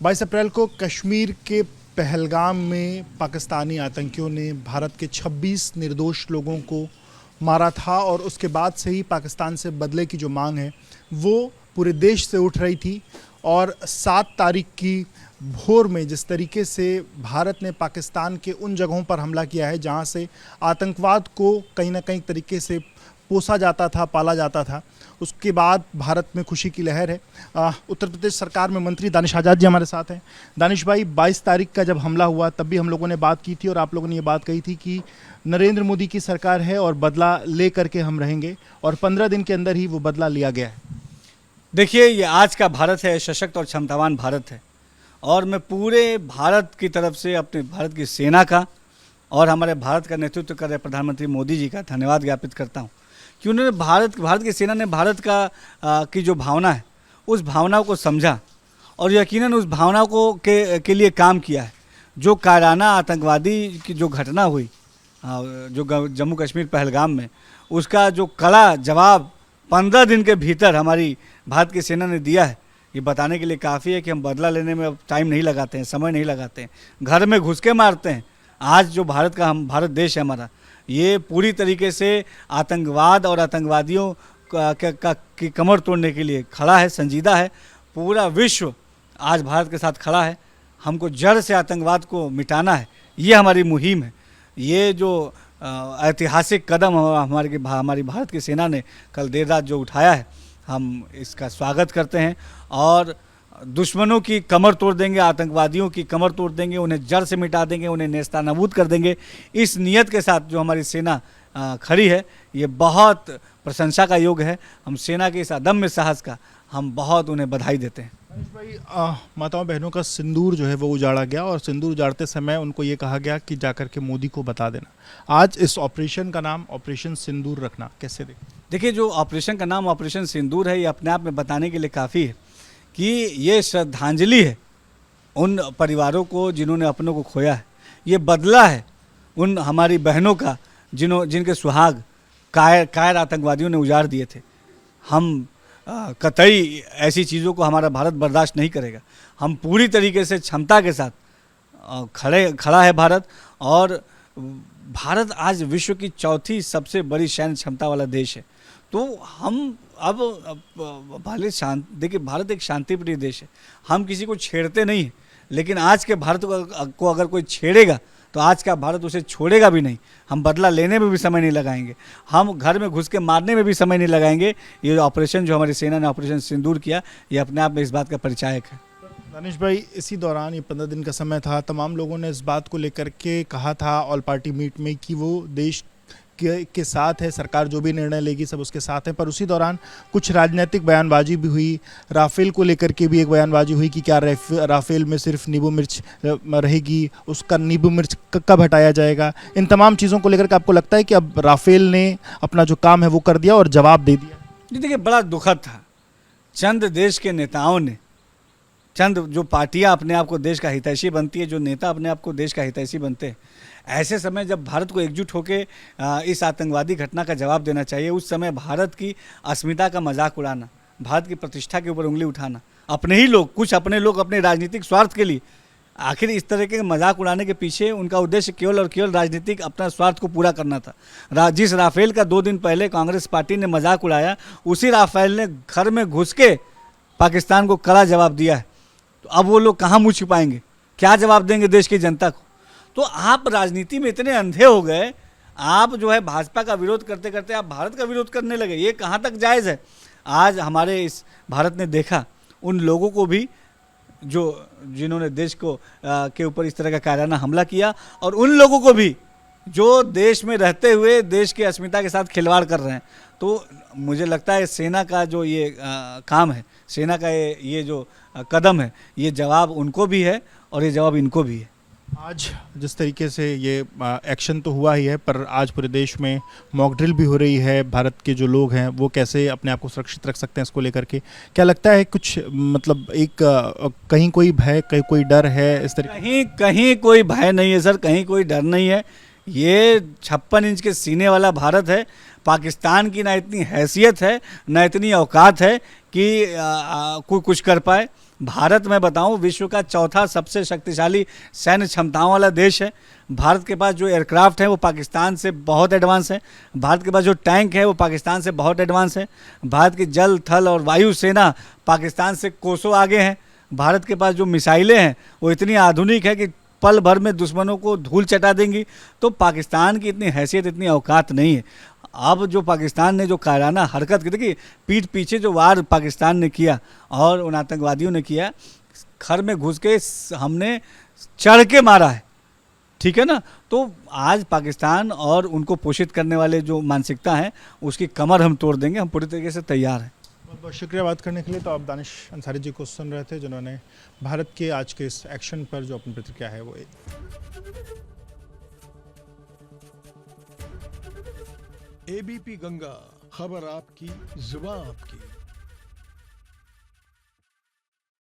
22 अप्रैल को कश्मीर के पहलगाम में पाकिस्तानी आतंकियों ने भारत के 26 निर्दोष लोगों को मारा था और उसके बाद से ही पाकिस्तान से बदले की जो मांग है वो पूरे देश से उठ रही थी। और 7 तारीख की भोर में जिस तरीके से भारत ने पाकिस्तान के उन जगहों पर हमला किया है जहां से आतंकवाद को कहीं ना कहीं तरीके से पोसा जाता था, पाला जाता था, उसके बाद भारत में खुशी की लहर है। उत्तर प्रदेश सरकार में मंत्री दानिश आज़ाद जी हमारे साथ हैं। दानिश भाई, 22 तारीख का जब हमला हुआ तब भी हम लोगों ने बात की थी और आप लोगों ने ये बात कही थी कि नरेंद्र मोदी की सरकार है और बदला ले करके हम रहेंगे, और 15 दिन के अंदर ही वो बदला लिया गया है। देखिए, ये आज का भारत है, सशक्त और क्षमतावान भारत है, और मैं पूरे भारत की तरफ से अपने भारत की सेना का और हमारे भारत का नेतृत्व कर रहे प्रधानमंत्री मोदी जी का धन्यवाद ज्ञापित करता हूँ कि उन्होंने भारत की सेना ने भारत का की जो भावना है उस भावना को समझा और यकीनन उस भावना को के लिए काम किया है। जो कायराना आतंकवादी की जो घटना हुई जो जम्मू कश्मीर पहलगाम में, उसका जो कड़ा जवाब 15 दिन के भीतर हमारी भारत की सेना ने दिया है, ये बताने के लिए काफ़ी है कि हम बदला लेने में अब टाइम नहीं लगाते हैं, समय नहीं लगाते हैं, घर में घुस के मारते हैं। आज जो भारत देश है हमारा, ये पूरी तरीके से आतंकवाद और आतंकवादियों की कमर तोड़ने के लिए खड़ा है, संजीदा है। पूरा विश्व आज भारत के साथ खड़ा है। हमको जड़ से आतंकवाद को मिटाना है, ये हमारी मुहिम है। ये जो ऐतिहासिक कदम हमारी भारत की सेना ने कल देर रात जो उठाया है, हम इसका स्वागत करते हैं और दुश्मनों की कमर तोड़ देंगे, आतंकवादियों की कमर तोड़ देंगे, उन्हें जड़ से मिटा देंगे, उन्हें नेस्तनाबूद कर देंगे। इस नियत के साथ जो हमारी सेना खड़ी है, ये बहुत प्रशंसा का योग है। हम सेना के इस अदम्य साहस का हम बहुत उन्हें बधाई देते हैं। भाई, माताओं बहनों का सिंदूर जो है वो उजाड़ा गया और सिंदूर उजाड़ते समय उनको ये कहा गया कि जाकर के मोदी को बता देना। आज इस ऑपरेशन का नाम ऑपरेशन सिंदूर रखना कैसे देखिए, जो ऑपरेशन का नाम ऑपरेशन सिंदूर है, ये अपने आप में बताने के लिए काफ़ी है कि ये श्रद्धांजलि है उन परिवारों को जिन्होंने अपनों को खोया है। ये बदला है उन हमारी बहनों का जिनके सुहाग कायर आतंकवादियों ने उजाड़ दिए थे। हम कतई ऐसी चीज़ों को हमारा भारत बर्दाश्त नहीं करेगा। हम पूरी तरीके से क्षमता के साथ खड़ा है भारत, और भारत आज विश्व की चौथी सबसे बड़ी सैन्य क्षमता वाला देश है। तो हम अब देखिए, भारत एक शांतिप्रिय देश है, हम किसी को छेड़ते नहीं हैं, लेकिन आज के भारत को अगर कोई छेड़ेगा तो आज का भारत उसे छोड़ेगा भी नहीं। हम बदला लेने में भी समय नहीं लगाएंगे, हम घर में घुस के मारने में भी समय नहीं लगाएंगे। ये ऑपरेशन जो हमारी सेना ने ऑपरेशन सिंदूर किया, ये अपने आप में इस बात का परिचायक है। दानिश भाई, इसी दौरान ये 15 दिन का समय था, तमाम लोगों ने इस बात को लेकर के कहा था ऑल पार्टी मीट में कि वो देश के साथ है, सरकार जो भी निर्णय लेगी सब उसके साथ है। पर उसी दौरान कुछ राजनीतिक बयानबाजी भी हुई। राफेल को लेकर के भी एक बयानबाजी हुई कि क्या राफेल में सिर्फ नींबू मिर्च रहेगी, उसका नींबू मिर्च कब हटाया जाएगा। इन तमाम चीज़ों को लेकर के आपको लगता है कि अब राफेल ने अपना जो काम है वो कर दिया और जवाब दे दिया? जी देखिए, बड़ा दुखद था। चंद देश के नेताओं ने, चंद जो पार्टियां अपने आप को देश का हितैषी बनती है, जो नेता अपने आप को देश का हितैषी बनते हैं, ऐसे समय जब भारत को एकजुट होकर इस आतंकवादी घटना का जवाब देना चाहिए, उस समय भारत की अस्मिता का मजाक उड़ाना, भारत की प्रतिष्ठा के ऊपर उंगली उठाना, कुछ अपने लोग अपने राजनीतिक स्वार्थ के लिए, आखिर इस तरह के मजाक उड़ाने के पीछे उनका उद्देश्य केवल और केवल राजनीतिक अपना स्वार्थ को पूरा करना था। जिस राफेल का 2 दिन पहले कांग्रेस पार्टी ने मजाक उड़ाया, उसी राफेल ने घर में घुस के पाकिस्तान को कड़ा जवाब दिया है। तो अब वो लोग कहाँ मुँह छिपाएंगे, क्या जवाब देंगे देश की जनता को? तो आप राजनीति में इतने अंधे हो गए, आप जो है भाजपा का विरोध करते करते आप भारत का विरोध करने लगे। ये कहाँ तक जायज़ है? आज हमारे इस भारत ने देखा उन लोगों को भी जिन्होंने देश को के ऊपर इस तरह का कायराना हमला किया, और उन लोगों को भी जो देश में रहते हुए देश की अस्मिता के साथ खिलवाड़ कर रहे हैं। तो मुझे लगता है सेना का जो ये काम है, सेना का ये जो कदम है, ये जवाब उनको भी है और ये जवाब इनको भी है। आज जिस तरीके से ये एक्शन तो हुआ ही है, पर आज पूरे देश में मॉक ड्रिल भी हो रही है। भारत के जो लोग हैं वो कैसे अपने आप को सुरक्षित रख सकते हैं, इसको लेकर के क्या लगता है? कुछ मतलब एक कहीं कोई भय, कहीं कोई डर है इस तरीके? कहीं कोई भय नहीं है सर, कहीं कोई डर नहीं है। ये 56 इंच के सीने वाला भारत है। पाकिस्तान की ना इतनी हैसियत है, ना इतनी औकात है कि कोई कुछ कर पाए। भारत मैं बताऊं विश्व का चौथा सबसे शक्तिशाली सैन्य क्षमताओं वाला देश है। भारत के पास जो एयरक्राफ्ट है वो पाकिस्तान से बहुत एडवांस है। भारत के पास जो टैंक है वो पाकिस्तान से बहुत एडवांस है। भारत की जल, थल और वायु सेना पाकिस्तान से कोसों आगे हैं। भारत के पास जो मिसाइलें हैं वो इतनी आधुनिक है कि पल भर में दुश्मनों को धूल चटा देंगी। तो पाकिस्तान की इतनी हैसियत, इतनी औकात नहीं है। अब जो पाकिस्तान ने जो कायराना हरकत की, देखिए पीठ पीछे जो वार पाकिस्तान ने किया और उन आतंकवादियों ने किया, घर में घुस के हमने चढ़ के मारा है, ठीक है ना। तो आज पाकिस्तान और उनको पोषित करने वाले जो मानसिकता है उसकी कमर हम तोड़ देंगे। हम पूरी तरीके से तैयार हैं। बहुत बहुत शुक्रिया बात करने के लिए। तो आप दानिश अंसारी जी को सुन रहे थे, जिन्होंने भारत के आज के इस एक्शन पर जो अपनी प्रतिक्रिया है वो एबीपी गंगा, खबर आपकी, जुबान आपकी।